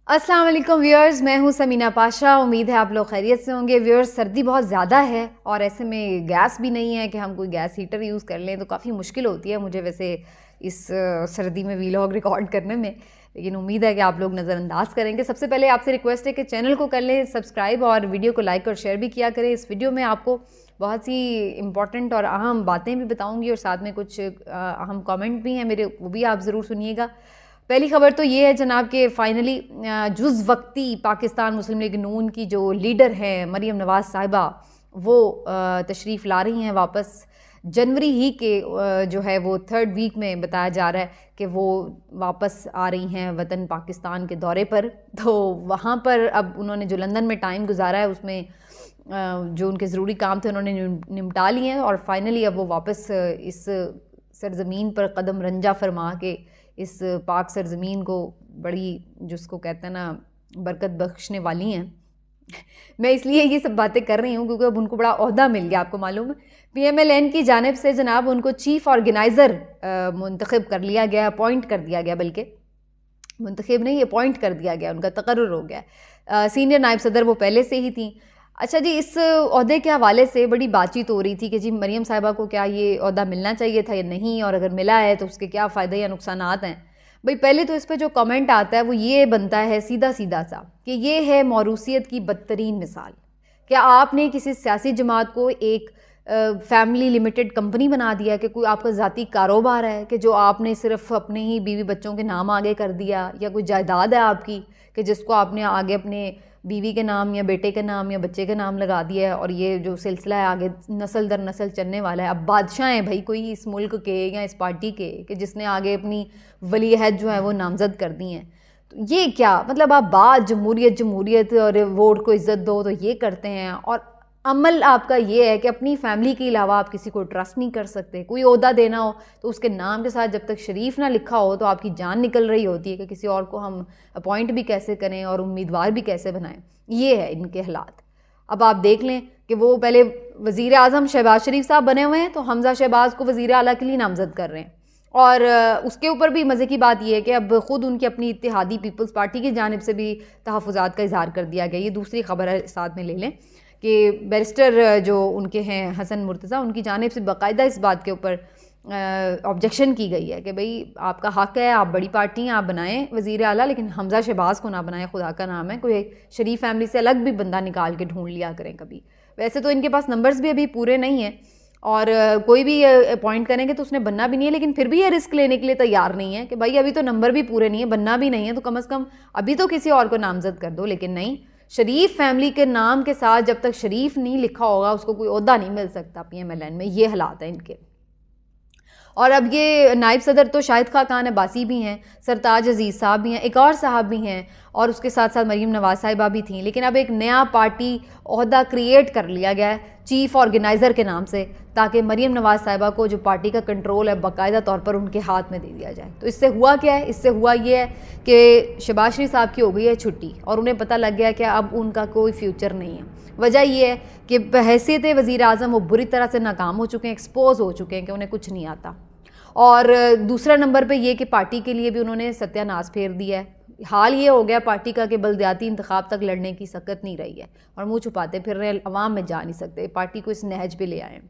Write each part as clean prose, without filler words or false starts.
अस्सलाम वालेकुम व्यूअर्स, मैं हूं समीना पाशा। उम्मीद है आप लोग खैरियत से होंगे। व्यूअर्स, सर्दी बहुत ज़्यादा है और ऐसे में गैस भी नहीं है कि हम कोई गैस हीटर यूज़ कर लें, तो काफ़ी मुश्किल होती है मुझे वैसे इस सर्दी में वीलॉग रिकॉर्ड करने में। लेकिन उम्मीद है कि आप लोग नज़रअंदाज करेंगे। सबसे पहले आपसे रिक्वेस्ट है कि चैनल को कर लें सब्सक्राइब और वीडियो को लाइक और शेयर भी किया करें। इस वीडियो में आपको बहुत सी इंपॉर्टेंट और अहम बातें भी बताऊँगी और साथ में कुछ अहम कॉमेंट भी हैं मेरे, वो भी आप ज़रूर सुनिएगा। पहली खबर तो ये है जनाब कि फाइनली जुज़ वक्ती पाकिस्तान मुस्लिम लीग नून की जो लीडर हैं मरीम नवाज़ साहिबा, वो तशरीफ़ ला रही हैं वापस। जनवरी ही के जो है वो 3rd वीक में बताया जा रहा है कि वो वापस आ रही हैं वतन पाकिस्तान के दौरे पर। तो वहाँ पर अब उन्होंने जो लंदन में टाइम गुजारा है उसमें जो उनके ज़रूरी काम थे उन्होंने निपटा लिए हैं और फाइनली अब वो वापस इस सरज़मीन पर कदम रंजा फरमा के इस पाक सरज़मीन को बड़ी, जिसको कहते हैं ना, बरकत बख्शने वाली हैं। मैं इसलिए ये सब बातें कर रही हूँ क्योंकि अब उनको बड़ा ओहदा मिल गया। आपको मालूम है PMLN की जानिब से जनाब उनको चीफ़ ऑर्गेनाइज़र मुंतखब कर लिया गया, अपॉइंट कर दिया गया, बल्कि मुंतखब नहीं, अपॉइंट कर दिया गया, उनका तकर्रुर हो गया। सीनियर नायब सदर वो पहले से ही थी। अच्छा जी, इस ओहदे के हवाले से बड़ी बातचीत हो रही थी कि जी मरीम साहिबा को क्या ये ओहदा मिलना चाहिए था या नहीं, और अगर मिला है तो उसके क्या फ़ायदे या नुकसानात हैं। भाई पहले तो इस पर जो कमेंट आता है वो ये बनता है सीधा सीधा सा कि ये है मौरूसियत की बदतरीन मिसाल। क्या आपने किसी सियासी जमात को एक फैमिली लिमिटेड कंपनी बना दिया कि कोई आपका ज़ाती कारोबार है कि जो आपने सिर्फ अपने ही बीवी बच्चों के नाम आगे कर दिया, या कोई जायदाद है आपकी कि जिसको आपने आगे अपने बीवी के नाम या बेटे के नाम या बच्चे के नाम लगा दिया है, और ये जो सिलसिला है आगे नस्ल दर नस्ल चलने वाला है। अब बादशाह हैं भाई कोई इस मुल्क के या इस पार्टी के कि जिसने आगे अपनी वली अहद जो है वो नामजद कर दी हैं। तो ये क्या मतलब, आप बात जमहूरियत जमहूरियत और वोट को इज़्ज़त दो तो ये करते हैं, और अमल आपका ये है कि अपनी फैमिली के अलावा आप किसी को ट्रस्ट नहीं कर सकते। कोई ओहदा देना हो तो उसके नाम के साथ जब तक शरीफ ना लिखा हो तो आपकी जान निकल रही होती है कि किसी और को हम अपॉइंट भी कैसे करें और उम्मीदवार भी कैसे बनाएं। ये है इनके हालात। अब आप देख लें कि वो पहले वज़ीर आज़म शहबाज शरीफ साहब बने हुए हैं तो हमज़ा शहबाज को वज़ीर आला के लिए नामज़द कर रहे हैं, और उसके ऊपर भी मज़े की बात यह है कि अब ख़ुद उनकी अपनी इत्तेहादी पीपल्स पार्टी की जानिब से भी तहफ़्फ़ुज़ात का इज़हार कर दिया गया। ये दूसरी खबर है, साथ में ले लें कि बैरिस्टर जो उनके हैं हसन मुर्तज़ा, उनकी जानिब से बाकायदा इस बात के ऊपर ऑब्जेक्शन की गई है कि भाई आपका हक़ है, आप बड़ी पार्टी हैं, आप बनाएं वज़ीर आला, लेकिन हमज़ा शहबाज को ना बनाएं, खुदा का नाम है। कोई शरीफ फैमिली से अलग भी बंदा निकाल के ढूंढ लिया करें कभी। वैसे तो इनके पास नंबर्स भी अभी पूरे नहीं हैं और कोई भी अपॉइंट करेंगे तो उसने बनना भी नहीं है, लेकिन फिर भी ये रिस्क लेने के लिए तैयार नहीं है कि भाई अभी तो नंबर भी पूरे नहीं है, बनना भी नहीं है, तो कम अज़ कम अभी तो किसी और को नामज़द कर दो। लेकिन नहीं, शरीफ फैमिली के नाम के साथ जब तक शरीफ नहीं लिखा होगा उसको कोई ओहदा नहीं मिल सकता PMLN में। ये हालात हैं इनके। और अब ये नायब सदर तो शाहिद खान अब्बासी भी हैं, सरताज अजीज़ साहब भी हैं, एक और साहब भी हैं, और उसके साथ साथ मरीम नवाज़ साहिबा भी थी। लेकिन अब एक नया पार्टी ओहदा क्रिएट कर लिया गया है चीफ़ ऑर्गेनाइज़र के नाम से, ताकि मरीम नवाज़ साहिबा को जो पार्टी का कंट्रोल है बाकायदा तौर पर उनके हाथ में दे दिया जाए। तो इससे हुआ क्या है? इससे हुआ ये है कि शहबाज शरीफ साहब की हो गई है छुट्टी और उन्हें पता लग गया कि अब उनका कोई फ्यूचर नहीं है। वजह यह है कि बहैसियत वज़ीर आज़म वो बुरी तरह से नाकाम हो चुके हैं, एक्सपोज हो चुके हैं कि उन्हें कुछ नहीं आता। और दूसरा नंबर पे ये कि पार्टी के लिए भी उन्होंने सत्यानाश फेर दिया है। हाल ये हो गया पार्टी का कि बल्दियाती इंतखाब तक लड़ने की सकत नहीं रही है और मुंह छुपाते फिर रहे, अवाम में जा नहीं सकते, पार्टी को इस नहज पे ले आए।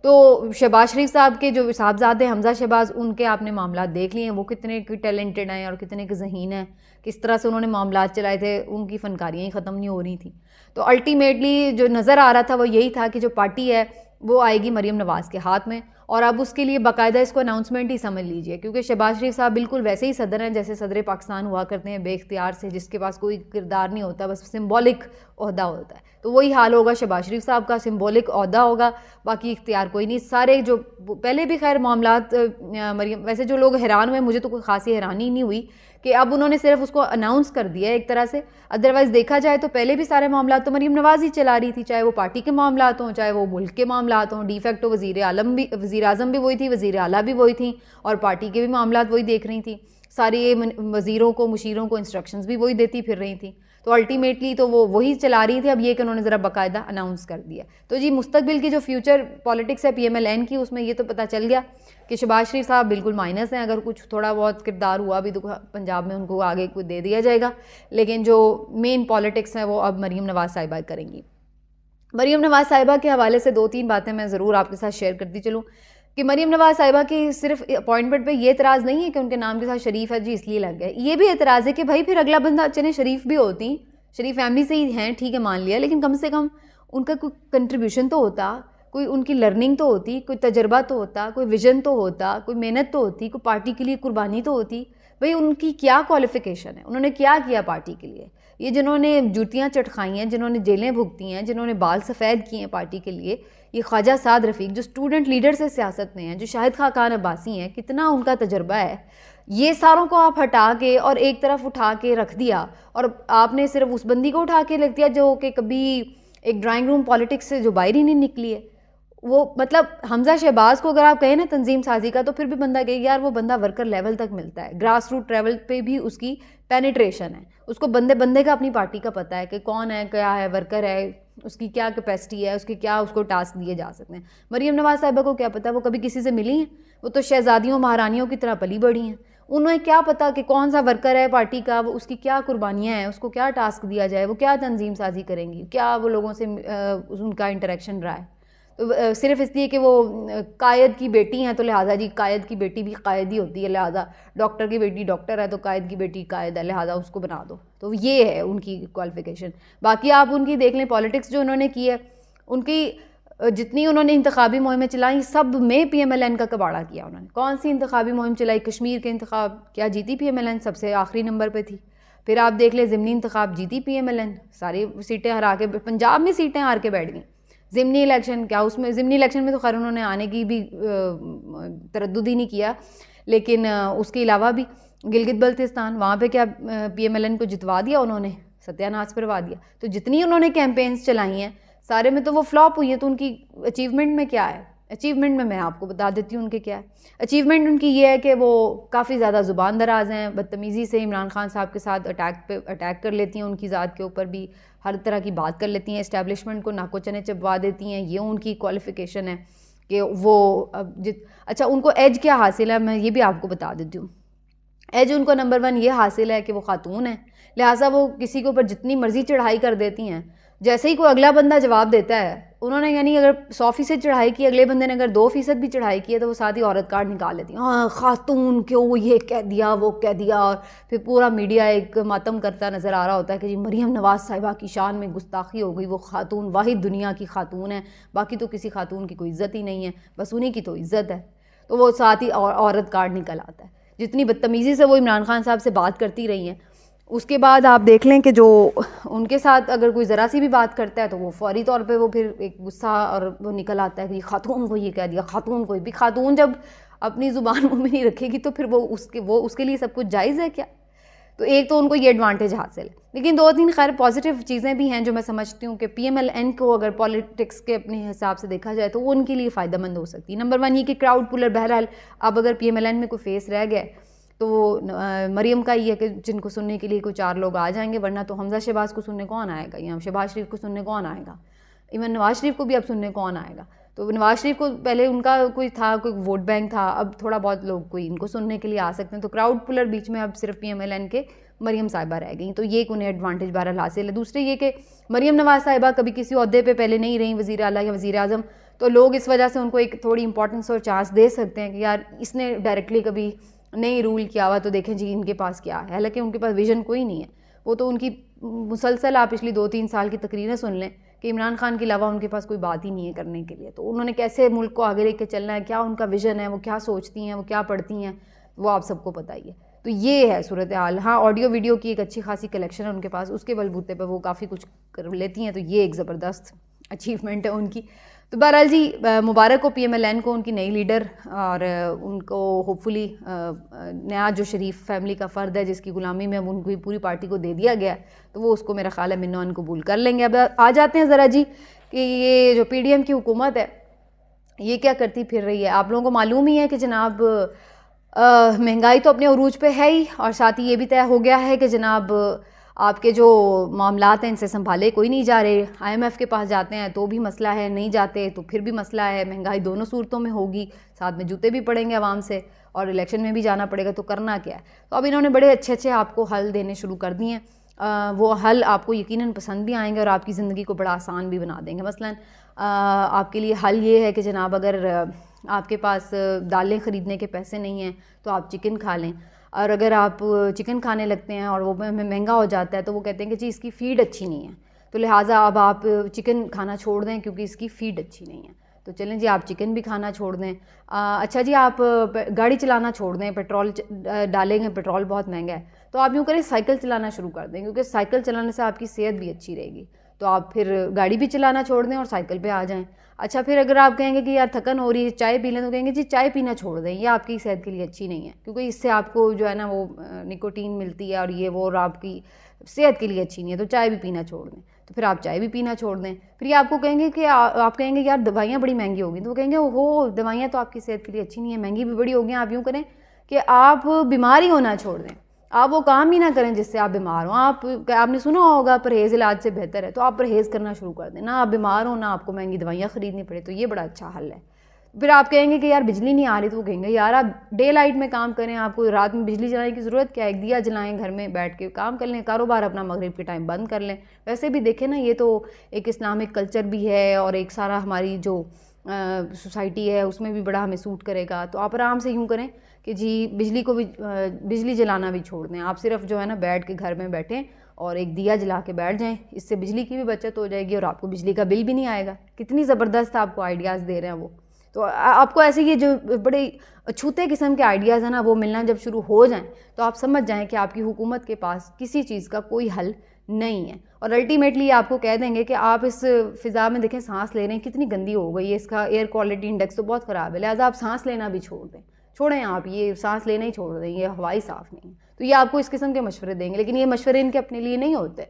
तो शहबाज शरीफ साहब के जो साहबजादे हमज़ा शहबाज, उनके आपने मामला देख लिए हैं, वो कितने टैलेंटेड हैं और कितने के ज़हीन हैं, किस तरह से उन्होंने मामला चलाए थे, उनकी फ़नकारियाँ ही ख़त्म नहीं हो रही थी। तो अल्टीमेटली जो नज़र आ रहा था वो यही था कि जो पार्टी है वो आएगी मरीम नवाज़ के हाथ में, और अब उसके लिए बाकायदा इसको अनाउंसमेंट ही समझ लीजिए, क्योंकि शहबाज शरीफ साहब बिल्कुल वैसे ही सदर हैं जैसे सदर पाकिस्तान हुआ करते हैं, बेख्तियार से, जिसके पास कोई किरदार नहीं होता, बस सिंबॉलिक ओहदा होता है। तो वही हाल होगा शहबाज शरीफ साहब का, सिंबॉलिक ओहदा होगा, बाकी इख्तियार कोई नहीं। सारे जो पहले भी खैर मामलात मरीम, वैसे जो लोग हैरान हुए, मुझे तो कोई खासी हैरानी नहीं हुई कि अब उन्होंने सिर्फ उसको अनाउंस कर दिया है एक तरह से। अदरवाइज़ देखा जाए तो पहले भी सारे मामला तो मरीम नवाज़ ही चला रही थी, चाहे वो पार्टी के मामला हों, चाहे वो मुल्क के मामला हों। डिफेक्टो वज़ीर आज़म भी वही थी, वज़ीर आला भी वही थी, और पार्टी के भी मामला वही देख रही थी। सारे वज़ीरों को, मुशीरों को इंस्ट्रक्शंस भी वही देती फिर रही थी। तो अल्टीमेटली तो वो वही चला रही थी। अब ये कि उन्होंने ज़रा बाकायदा अनाउंस कर दिया। तो जी मुस्तकबिल की जो फ्यूचर पॉलिटिक्स है PMLN की, उसमें ये तो पता चल गया कि शहबाज शरीफ साहब बिल्कुल माइनस हैं, अगर कुछ थोड़ा बहुत किरदार हुआ भी तो पंजाब में उनको आगे कुछ दे दिया जाएगा, लेकिन जो मेन पॉलिटिक्स है वो अब मरीम नवाज़ साहिबा करेंगी। मरीम नवाज़ साहिबा के हवाले से 2-3 बातें मैं ज़रूर आपके साथ शेयर करती चलूँ कि मरीम नवाज़ साहिबा की सिर्फ अपॉइंटमेंट पे ये एतराज़ नहीं है कि उनके नाम के साथ शरीफ है जी इसलिए लग गया, ये भी एतराज़ है कि भाई फिर अगला बंदा चले शरीफ भी होती, शरीफ फैमिली से ही हैं, ठीक है मान लिया, लेकिन कम से कम उनका कोई कंट्रीब्यूशन तो होता, कोई उनकी लर्निंग तो होती, कोई तजर्बा तो होता, कोई विजन तो होता, कोई मेहनत तो होती, कोई पार्टी के लिए कुर्बानी तो होती। भाई उनकी क्या क्वालिफ़िकेशन है, उन्होंने क्या किया पार्टी के लिए? ये जिन्होंने जूतियाँ चटखाई हैं, जिन्होंने जेलें भुगती हैं, जिन्होंने बाल सफ़ेद किए हैं पार्टी के लिए, ये ख्वाजा साद रफ़ीक जो स्टूडेंट लीडर से सियासत में हैं, जो शाहिद खान अब्बासी हैं, कितना उनका तजर्बा है, ये सारों को आप हटा के और एक तरफ उठा के रख दिया और आपने सिर्फ उस बंदी को उठा के रख दिया जो कि कभी एक ड्राइंग रूम पॉलिटिक्स से जो बाहर ही नहीं निकली है। वो मतलब हमजा शहबाज को अगर आप कहें ना तंजीम साजी का, तो फिर भी बंदा कहे यार वो बंदा वर्कर लेवल तक मिलता है, ग्रास रूट लेवल पे भी उसकी पेनिट्रेशन है, उसको बंदे बंदे का अपनी पार्टी का पता है कि कौन है, क्या है, वर्कर है, उसकी क्या कैपेसिटी है, उसके क्या उसको टास्क दिए जा सकते हैं। मरीम नवाज़ साहिबा को क्या पता, वो कभी किसी से मिली हैं? वो तो शहजादियों महारानियों की तरह पली बढ़ी हैं, उन्हें क्या पता कि कौन सा वर्कर है पार्टी का, वो उसकी क्या कुर्बानियाँ हैं, उसको क्या टास्क दिया जाए, वो क्या तंजीम साजी करेंगी, क्या वो लोगों से उनका इंटरेक्शन रहा है। तो सिर्फ इसलिए कि वो कायद की बेटी हैं तो लिहाजा जी कायद की बेटी भी कायद ही होती है, लिहाजा डॉक्टर की बेटी डॉक्टर है तो कायद की बेटी कायद है, लिहाजा उसको बना दो। तो ये है उनकी क्वालिफ़िकेशन। बाकी आप उनकी देख लें पॉलिटिक्स जो उन्होंने की है, उनकी जितनी उन्होंने इंतखाबी मुहिमें चलाई सब में PMLN का कबाड़ा किया उन्होंने। कौन सी इंतखाबी मुहिम चलाई? कश्मीर के इंतखाब क्या जीती PMLN? सबसे आखिरी नंबर पर थी। फिर आप देख लें ज़िमनी इंतखाब जीती PMLN, सारी सीटें हरा के, पंजाब में सीटें हार के बैठ गई। ज़िमनी इलेक्शन क्या, उसमें ज़िमनी इलेक्शन में तो खैर उन्होंने आने की भी तरद्दुद ही नहीं किया, लेकिन उसके अलावा भी गिलगित बल्तिस्तान वहाँ पे क्या PMLN को जितवा दिया उन्होंने, सत्यानाश करवा दिया। तो जितनी उन्होंने कैंपेन्स चलाई हैं सारे में तो वो फ्लॉप हुई है। तो उनकी अचीवमेंट में क्या है? अचीवमेंट में मैं आपको बता देती हूँ उनके क्या है। अचीवमेंट उनकी ये है कि वो काफ़ी ज़्यादा ज़ुबान दराज हैं, बदतमीज़ी से इमरान खान साहब के साथ अटैक कर लेती हैं, उनकी ज़ात के ऊपर भी हर तरह की बात कर लेती हैं, इस्टेब्लिशमेंट को नाको चने चबवा देती हैं। ये उनकी क्वालिफ़िकेशन है कि वो अच्छा उनको एज क्या हासिल है, मैं ये भी आपको बता देती हूँ। एज उनको नंबर 1 ये हासिल है कि वो खातून है, लिहाजा वो किसी के ऊपर जितनी मर्जी चढ़ाई कर देती हैं, जैसे ही कोई अगला बंदा जवाब देता है उन्होंने, यानी अगर 100% चढ़ाई की, अगले बंदे ने अगर 2% भी चढ़ाई की है तो वो साथ ही औरत कार्ड निकाल लेती है। हाँ खातून क्यों, ये कह दिया वो कह दिया, और फिर पूरा मीडिया एक मातम करता नज़र आ रहा होता है कि जी मरीम नवाज़ साहिबा की शान में गुस्ताखी हो गई, वो खातून वाहिद दुनिया की खातून है, बाकी तो किसी खातून की कोई इज़्ज़त ही नहीं है, बस उन्हीं की तो इज़्ज़त है। तो वो साथ ही औरत कार्ड निकल आता है। जितनी बदतमीज़ी से वो इमरान खान साहब से बात करती रही हैं, उसके बाद आप देख लें कि जो उनके साथ अगर कोई ज़रा सी भी बात करता है तो वो फौरी तौर पे वो फिर एक गुस्सा और वो निकल आता है कि खातून को ये कह दिया, खातून को भी। खातून जब अपनी ज़ुबान मुँह में नहीं रखेगी तो फिर वो उसके लिए सब कुछ जायज़ है क्या? तो एक तो उनको ये एडवांटेज हासिल है, लेकिन 2-3 खैर पॉजिटिव चीज़ें भी हैं जो मैं समझती हूँ कि PMLN को अगर पॉलिटिक्स के अपने हिसाब से देखा जाए तो वो उनके लिए फ़ायदेमंद हो सकती है। नंबर 1 ये कि क्राउड पुलर, बहरहाल अब अगर PMLN में कोई फेस रह गया तो मरीम का ये है कि जिनको सुनने के लिए कोई 4 लोग आ जाएंगे, वरना तो हमजा शहबाज को सुनने कौन आएगा, या शहबाज शरीफ को सुनने कौन आएगा, इवन नवाज़ शरीफ को भी अब सुनने कौन आएगा। तो नवाज़ शरीफ को पहले उनका कोई था, कोई वोट बैंक था, अब थोड़ा बहुत लोग कोई इनको सुनने के लिए आ सकते हैं। तो क्राउड पुलर बीच में अब सिर्फ PMLN के मरीम साहिबा रह गई, तो ये एक उन्हें एडवांटेज बहरहाल हासिल है। दूसरे ये कि मरीम नवाज़ साहिबा कभी किसी ओहदे पे पहले नहीं रही, वज़ीर आला या वज़ीर आज़म, तो लोग इस वजह से उनको एक थोड़ी इंपॉर्टेंस और चांस दे सकते हैं कि यार इसने डायरेक्टली कभी नहीं रूल किया हुआ, तो देखें जी इनके पास क्या है। हालांकि उनके पास विजन कोई नहीं है, वो तो उनकी मुसलसल आप पिछली 2-3 साल की तकरीरें सुन लें कि इमरान खान के अलावा उनके पास कोई बात ही नहीं है करने के लिए। तो उन्होंने कैसे मुल्क को आगे लेके चलना है, क्या उनका विजन है, वो क्या सोचती हैं, वो क्या पढ़ती हैं, वो आप सबको पता ही है। तो ये है सूरत हाल। हाँ ऑडियो वीडियो की एक अच्छी खासी कलेक्शन है उनके पास, उसके बलबूते पर वो काफ़ी कुछ कर लेती हैं, तो ये एक ज़बरदस्त अचीवमेंट है उनकी। तो बहरहाल जी मुबारक हो PMLN को, उनकी नई लीडर, और उनको होपफुली नया जो शरीफ फैमिली का फ़र्द है जिसकी ग़ुलामी में अब उनको पूरी पार्टी को दे दिया गया, तो वो उसको मेरा ख्याल है मिन्नो कबूल कर लेंगे। अब आ जाते हैं ज़रा जी कि ये जो PDM की हुकूमत है ये क्या करती फिर रही है। आप लोगों को मालूम ही है कि जनाब महंगाई तो अपने उरूज पे है ही, और साथ ही ये भी तय हो गया है कि जनाब आपके जो मामलात हैं इनसे संभाले कोई नहीं जा रहे, IMF के पास जाते हैं तो भी मसला है, नहीं जाते तो फिर भी मसला है, महंगाई दोनों सूरतों में होगी, साथ में जूते भी पड़ेंगे आवाम से और इलेक्शन में भी जाना पड़ेगा, तो करना क्या है। तो अब इन्होंने बड़े अच्छे अच्छे आपको हल देने शुरू कर दिए हैं। वो हल आपको यकीनन पसंद भी आएंगे और आपकी ज़िंदगी को बड़ा आसान भी बना देंगे। मसलन आपके लिए हल ये है कि जनाब अगर आपके पास दालें ख़रीदने के पैसे नहीं हैं तो आप चिकन खा लें, और अगर आप चिकन खाने लगते हैं और वो महंगा हो जाता है तो वो कहते हैं कि जी इसकी फ़ीड अच्छी नहीं है, तो लिहाजा अब आप चिकन खाना छोड़ दें क्योंकि इसकी फ़ीड अच्छी नहीं है। तो चलें जी आप चिकन भी खाना छोड़ दें। अच्छा जी आप गाड़ी चलाना छोड़ दें, पेट्रोल डालेंगे, पेट्रोल बहुत महंगा है, तो आप यूँ करें साइकिल चलाना शुरू कर दें, क्योंकि साइकिल चलाने से आपकी सेहत भी अच्छी रहेगी। तो आप फिर गाड़ी भी चलाना छोड़ दें और साइकिल पे आ जाएं। अच्छा फिर अगर आप कहेंगे कि यार थकन हो रही है चाय पी लें, तो कहेंगे जी चाय पीना छोड़ दें, ये आपकी सेहत के लिए अच्छी नहीं है, क्योंकि इससे आपको जो है ना वो निकोटीन मिलती है और ये वो, और आपकी सेहत के लिए अच्छी नहीं है, तो चाय भी पीना छोड़ दें। तो फिर आप चाय भी पीना छोड़ दें। फिर ये आपको कहेंगे कि आप कहेंगे यार दवाइयाँ बड़ी महंगी होगी, तो वो कहेंगे ओहो दवाइयाँ तो आपकी सेहत के लिए अच्छी नहीं है, महंगी भी बड़ी होगी। आप यूँ करें कि आप बीमारी होना छोड़ दें, आप वो काम ही ना करें जिससे आप बीमार हो। आपने सुना होगा परहेज़ इलाज से बेहतर है, तो आप परहेज़ करना शुरू कर दें, ना आप बीमार हो ना आपको महंगी दवाइयाँ ख़रीदनी पड़े, तो ये बड़ा अच्छा हल है। फिर आप कहेंगे कि यार बिजली नहीं आ रही, तो वो कहेंगे यार आप डे लाइट में काम करें, आपको रात में बिजली जलाने की ज़रूरत क्या है, एक दिया जलाएं, घर में बैठ के काम कर लें, कारोबार अपना मगरिब के टाइम बंद कर लें। वैसे भी देखें ना, ये तो एक इस्लामिक कल्चर भी है और एक सारा हमारी जो सोसाइटी है उसमें भी बड़ा हमें सूट करेगा। तो आप आराम से यूँ करें कि जी बिजली को भी बिजली जलाना भी छोड़ दें, आप सिर्फ जो है ना बैठ के घर में बैठें और एक दिया जला के बैठ जाएं, इससे बिजली की भी बचत हो जाएगी और आपको बिजली का बिल भी नहीं आएगा। कितनी ज़बरदस्त आपको आइडियाज़ दे रहे हैं वो। तो आपको ऐसे ये जो बड़े छूते किस्म के आइडियाज़ हैं ना वो मिलना जब शुरू हो जाएं, तो आप समझ जाएं कि आपकी हुकूमत के पास किसी चीज़ का कोई हल नहीं है, और अल्टीमेटली आपको कह देंगे कि आप इस फ़िज़ा में देखें सांस ले रहे हैं कितनी गंदी हो गई है, इसका एयर क्वालिटी इंडेक्स तो बहुत ख़राब है, लिहाजा आप सांस लेना भी छोड़ें आप ये सांस लेना ही छोड़ दें, ये हवाई साफ़ नहीं है। तो ये आपको इस किस्म के मशवरे देंगे, लेकिन ये मशवरे इनके अपने लिए नहीं होते।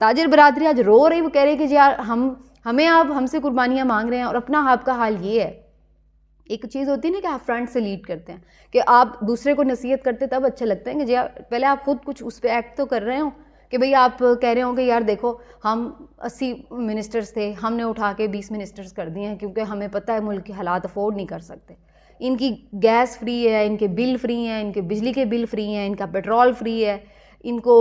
ताजिर बरादरी आज रो रही, वो कह रहे हैं कि यार हमें आप हमसे कुर्बानियाँ मांग रहे हैं, और अपना आपका हाल ये है। एक चीज़ होती है ना कि आप फ्रंट से लीड करते हैं, कि आप दूसरे को नसीहत करते तब अच्छा लगता है कि जी पहले आप खुद कुछ उस पर एक्ट तो कर रहे हो, कि भाई आप कह रहे हो कि यार देखो हम 80 मिनिस्टर्स थे, हमने उठा के 20 मिनिस्टर्स कर दिए हैं, क्योंकि हमें पता है मुल्क के हालात अफोर्ड नहीं कर सकते। इनकी गैस फ्री है, इनके बिल फ्री हैं, इनके बिजली के बिल फ्री हैं, इनका पेट्रोल फ्री है, इनको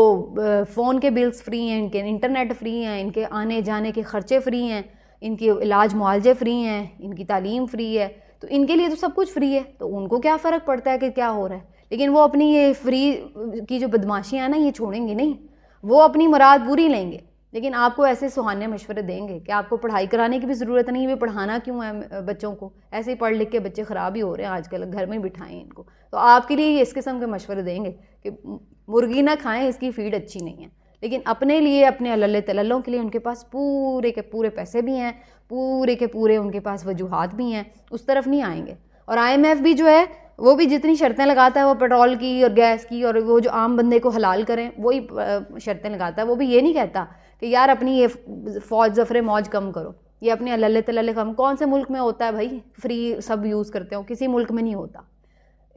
फ़ोन के बिल्स फ्री हैं, इनके इंटरनेट फ्री हैं, इनके आने जाने के ख़र्चे फ्री हैं, इनके इलाज मुआवजे फ्री हैं, इनकी तालीम फ्री है। तो इनके लिए तो सब कुछ फ्री है, तो उनको क्या फ़र्क पड़ता है कि क्या हो रहा है। लेकिन वो अपनी ये फ्री की जो बदमाशियाँ हैं ना ये छोड़ेंगे नहीं, वो अपनी मुराद पूरी लेंगे। लेकिन आपको ऐसे सुहाने मशवरे देंगे कि आपको पढ़ाई कराने की भी ज़रूरत नहीं है, पढ़ाना क्यों है बच्चों को, ऐसे ही पढ़ लिख के बच्चे ख़राब ही हो रहे हैं आजकल, घर में बिठाएं इनको। तो आपके लिए ये इस किस्म के मशवरे देंगे कि मुर्गी ना खाएं, इसकी फ़ीड अच्छी नहीं है। लेकिन अपने लिए, अपने अल्ले तल्लों के लिए उनके पास पूरे के पूरे पैसे भी हैं, पूरे के पूरे उनके पास वजूहात भी हैं, उस तरफ नहीं आएंगे। और IMF भी जो है वो भी जितनी शर्तें लगाता है वो पेट्रोल की और गैस की, और वो जो आम बंदे को हलाल करें वही शर्तें लगाता है। वो भी ये नहीं कहता कि यार अपनी ये फ़ौज ज़फ़रे मौज कम करो, ये अपने अल्ले तल्ले कम। कौन से मुल्क में होता है भाई फ्री सब यूज़ करते हो, किसी मुल्क में नहीं होता।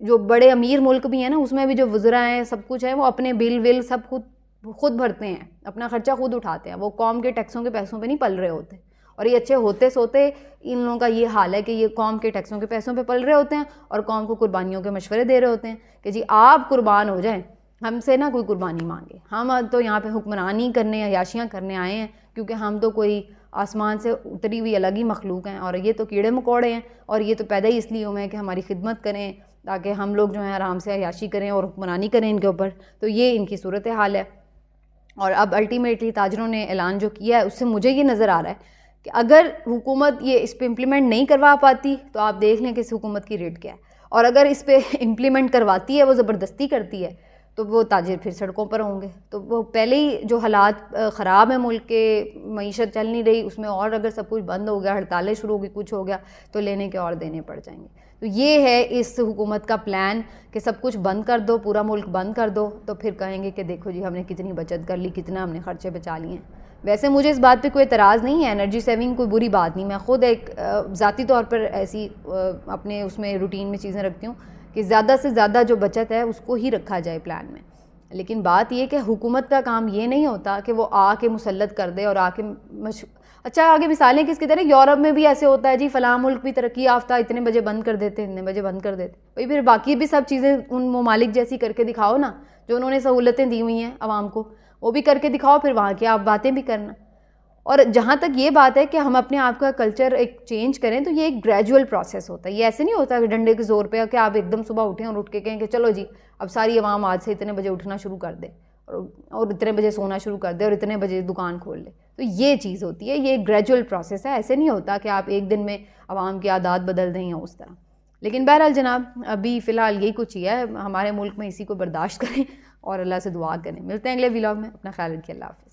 जो बड़े अमीर मुल्क भी हैं ना उसमें भी जो वज़रा हैं सब कुछ है, वो अपने बिल विल सब खुद भरते हैं, अपना ख़र्चा खुद उठाते हैं, वो कौम के टैक्सों के पैसों पे नहीं पल रहे होते। और ये अच्छे होते सोते इन लोगों का ये हाल है कि ये कौम के टैक्सों के पैसों पे पल रहे होते हैं और कौम को कुर्बानियों के मशवरे दे रहे होते हैं कि जी आप कुर्बान हो जाएं, हमसे ना कोई कुर्बानी मांगे, हम तो यहाँ पे हुक्मरानी करने, अयाशियाँ करने आए हैं, क्योंकि हम तो कोई आसमान से उतरी हुई अलग ही मखलूक हैं, और ये तो कीड़े मकोड़े हैं, और ये तो पैदा ही इसलिए हुए हैं कि हमारी खिदमत करें, ताकि हम लोग जो हैं आराम से अयाशी करें और हुक्मरानी करें इनके ऊपर। तो ये इनकी सूरत हाल है। और अब अल्टीमेटली ताजरों ने ऐलान जो किया है उससे मुझे ये नज़र आ रहा है कि अगर हुकूमत ये इस पर इम्प्लीमेंट नहीं करवा पाती तो आप देख लें कि इस हुकूमत की रेट क्या है, और अगर इस पर इम्प्लीमेंट करवाती है, वो ज़बरदस्ती करती है, तो वो ताजिर फिर सड़कों पर होंगे। तो वो पहले ही जो हालात ख़राब है मुल्क के, मईशत चल नहीं रही, उसमें और अगर सब कुछ बंद हो गया, हड़तालें शुरू हो गई, कुछ हो गया, तो लेने के और देने पड़ जाएंगे। तो ये है इस हुकूमत का प्लान कि सब कुछ बंद कर दो, पूरा मुल्क बंद कर दो, तो फिर कहेंगे कि देखो जी हमने कितनी बचत कर ली, कितना हमने खर्चे बचा लिए हैं। वैसे मुझे इस बात पे कोई एतराज़ नहीं है, एनर्जी सेविंग कोई बुरी बात नहीं। मैं ख़ुद एक ज़ाती तौर पर ऐसी अपने उसमें रूटीन में चीज़ें रखती हूँ कि ज़्यादा से ज़्यादा जो बचत है उसको ही रखा जाए प्लान में। लेकिन बात ये कि हुकूमत का काम ये नहीं होता कि वो आके मुसल्लत कर दे और आके अच्छा आगे मिसालें किसकी तरह, यूरोप में भी ऐसे होता है जी, फ़लाँ मुल्क भी तरक्की याफ्ता, इतने बजे बंद कर देते, इतने बजे बंद कर देते। भाई फिर बाकी भी सब चीज़ें उन ममालिक जैसी करके दिखाओ ना, जो उन्होंने सहूलतें दी हुई हैं आवाम को, वो भी करके दिखाओ, फिर वहाँ की आप बातें भी करना। और जहाँ तक ये बात है कि हम अपने आप का कल्चर एक चेंज करें, तो ये एक ग्रेजुअल प्रोसेस होता है। ये ऐसे नहीं होता कि डंडे के ज़ोर पे कि आप एकदम सुबह उठें और उठ के कहें कि चलो जी अब सारी आवाम आज से इतने बजे उठना शुरू कर दे और इतने बजे सोना शुरू कर दे और इतने बजे दुकान खोल ले। तो ये चीज़ होती है, ये एक ग्रेजुअल प्रोसेस है। ऐसे नहीं होता कि आप एक दिन में आवाम की आदत बदल दें या उस तरह। लेकिन बहरहाल जनाब, अभी फ़िलहाल यही कुछ ही है, हमारे मुल्क में इसी को बर्दाश्त करें और अल्लाह से दुआ करें। मिलते हैं अगले व्लॉग में, अपना ख्याल रखिए, अल्लाह हाफ़िज़।